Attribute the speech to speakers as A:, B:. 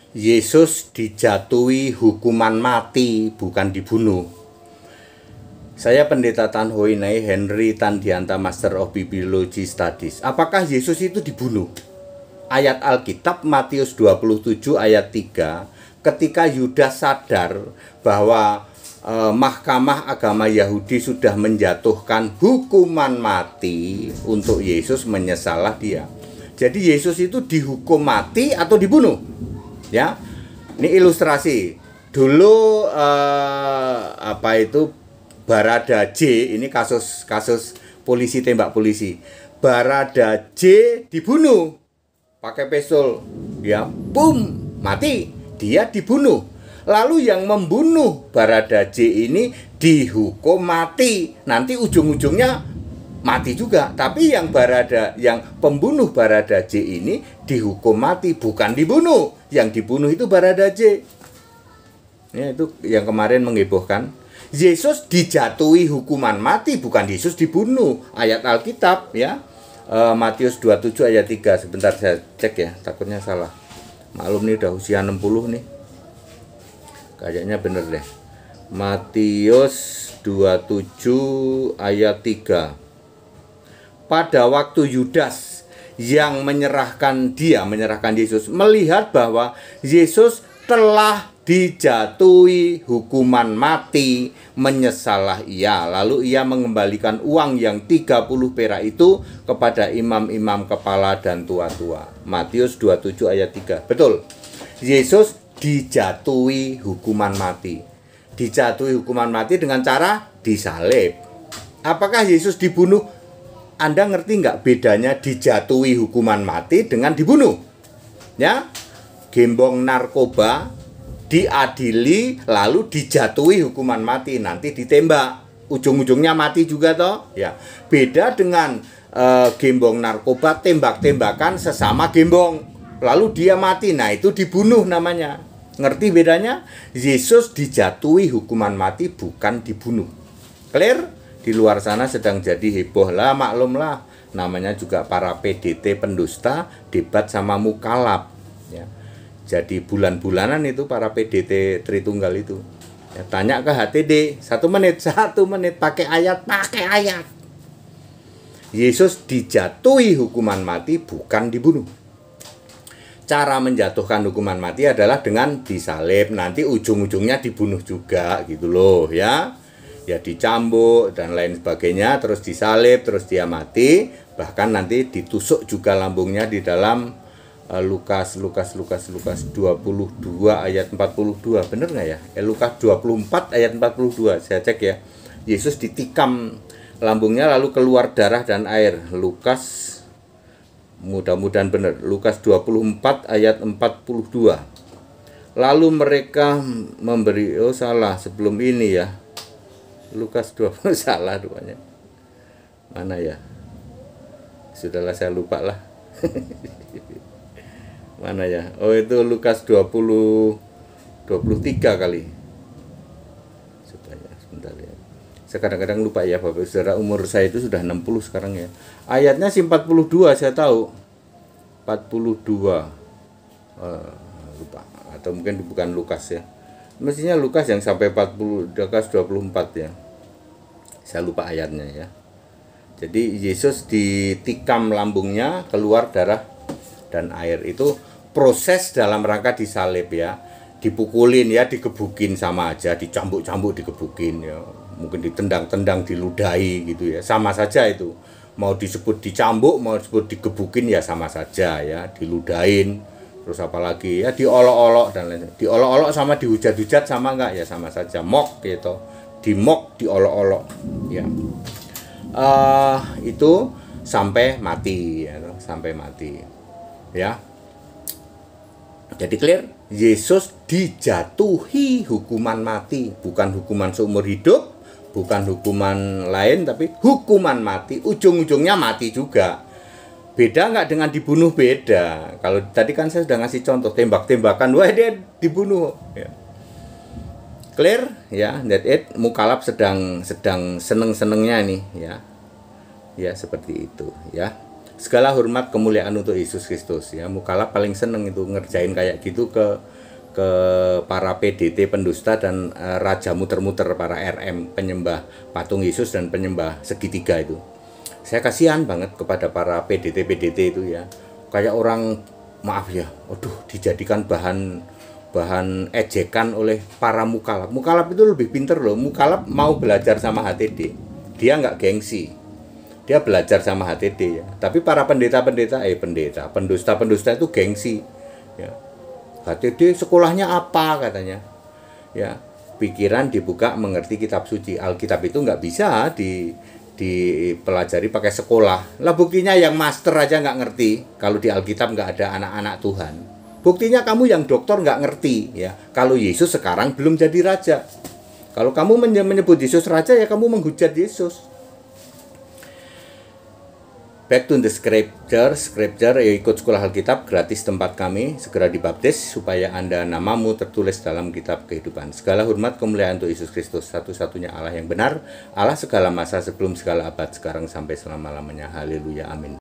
A: Yesus dijatuhi hukuman mati, bukan dibunuh. Saya Pendeta Tan Hoi Nei Henry Tandianta, Master of Bibliology Studies. Apakah Yesus itu dibunuh? Ayat Alkitab Matius 27 ayat 3, ketika Yudas sadar bahwa Mahkamah Agama Yahudi sudah menjatuhkan hukuman mati untuk Yesus, menyesallah dia. Jadi Yesus itu dihukum mati atau dibunuh? Ya, ini ilustrasi. Dulu Barada J, ini kasus polisi tembak polisi. Barada J dibunuh pakai pistol, ya, boom, mati, dia dibunuh. Lalu yang membunuh Barada J ini dihukum mati, nanti ujung-ujungnya mati juga. Tapi yang pembunuh Barada J ini dihukum mati, bukan dibunuh. Yang dibunuh itu Barada J. Ya, itu yang kemarin menghebohkan. Yesus dijatuhi hukuman mati, bukan Yesus dibunuh. Ayat Alkitab, ya, Matius 27 ayat 3. Sebentar saya cek ya, takutnya salah. Maklum nih udah usia 60 nih. Kayaknya bener deh. Matius 27 ayat 3. Pada waktu Yudas yang menyerahkan Yesus, melihat bahwa Yesus telah dijatuhi hukuman mati, menyesallah ia. Lalu ia mengembalikan uang yang 30 perak itu kepada imam-imam kepala dan tua-tua. Matius 27 ayat 3. Betul. Yesus dijatuhi hukuman mati. Dijatuhi hukuman mati dengan cara disalib. Apakah Yesus dibunuh? Anda ngerti nggak bedanya dijatuhi hukuman mati dengan dibunuh? Ya, gembong narkoba diadili lalu dijatuhi hukuman mati, nanti ditembak, ujung-ujungnya mati juga toh. Ya, beda dengan gembong narkoba tembak-tembakan sesama gembong, lalu dia mati, nah itu dibunuh namanya. Ngerti bedanya? Yesus dijatuhi hukuman mati, bukan dibunuh. Clear? Di luar sana sedang jadi heboh lah, maklumlah. Namanya juga para PDT pendusta debat sama mukalaf. Ya. Jadi bulan-bulanan itu para PDT Tritunggal itu. Ya, tanya ke HTD, 1 menit pakai ayat. Yesus dijatuhi hukuman mati, bukan dibunuh. Cara menjatuhkan hukuman mati adalah dengan disalib, nanti ujung-ujungnya dibunuh juga gitu loh, ya. Ya dicambuk dan lain sebagainya, terus disalib, terus dia mati, bahkan nanti ditusuk juga lambungnya di dalam Lukas 22 ayat 42. Bener nggak ya? Lukas 24 ayat 42. Saya cek ya. Yesus ditikam lambungnya lalu keluar darah dan air. Lukas, mudah-mudahan benar. Lukas 24 ayat 42. Lalu mereka memberi, salah sebelum ini ya. Lukas 20 salah rupanya. Mana ya? Sudahlah, saya lupa lah. Mana ya? Oh, itu Lukas 23 kali. Sebentar ya. Saya kadang-kadang lupa ya Bapak Saudara, umur saya itu sudah 60 sekarang ya. Ayatnya si 42 saya tahu. 42. Lupa. Atau mungkin bukan Lukas ya. Mestinya Lukas yang sampai 40, Lukas 24 ya. Saya lupa ayatnya ya. Jadi Yesus ditikam lambungnya, keluar darah dan air. Itu proses dalam rangka disalib ya. Dipukulin ya, digebukin sama aja, dicambuk-cambuk digebukin ya. Mungkin ditendang-tendang, diludahi gitu ya. Sama saja itu. Mau disebut dicambuk, mau disebut digebukin ya sama saja ya, diludahin. Terus apalagi ya diolok-olok dan lain-lain. Diolok-olok sama dihujat-hujat sama enggak ya sama saja. Mok gitu. Dimok, diolok-olok ya. Itu sampai mati ya, sampai mati. Ya. Jadi clear, Yesus dijatuhi hukuman mati, bukan hukuman seumur hidup, bukan hukuman lain, tapi hukuman mati, ujung-ujungnya mati juga. Beda nggak dengan dibunuh? Beda. Kalau tadi kan saya sudah ngasih contoh tembak-tembakan, wah dia dibunuh. Ya. Clear ya, that it. Mukalaf sedang seneng-senengnya nih ya. Ya seperti itu ya. Segala hormat kemuliaan untuk Yesus Kristus ya. Mukalaf paling seneng itu ngerjain kayak gitu ke ke para PDT pendusta dan raja muter-muter, para RM penyembah patung Yesus dan penyembah segitiga itu. Saya kasihan banget kepada para PDT itu ya. Kayak orang, maaf ya, aduh, dijadikan bahan ejekan oleh para mukalaf. Mukalaf itu lebih pinter loh. Mukalaf mau belajar sama HTD. Dia nggak gengsi. Dia belajar sama HTD ya. Tapi para pendusta itu gengsi. Ya. HTD sekolahnya apa katanya? Ya, pikiran dibuka mengerti kitab suci. Alkitab itu nggak bisa dipelajari pakai sekolah. Lah buktinya yang master aja nggak ngerti kalau di Alkitab nggak ada anak-anak Tuhan. Buktinya kamu yang doktor nggak ngerti ya kalau Yesus sekarang belum jadi raja. Kalau kamu menyebut Yesus raja ya kamu menghujat Yesus. Back to the scripture, ikut sekolah Alkitab gratis tempat kami, segera dibaptis supaya Anda namamu tertulis dalam kitab kehidupan. Segala hormat kemuliaan untuk Yesus Kristus, satu-satunya Allah yang benar, Allah segala masa sebelum segala abad, sekarang sampai selama-lamanya. Haleluya, amin.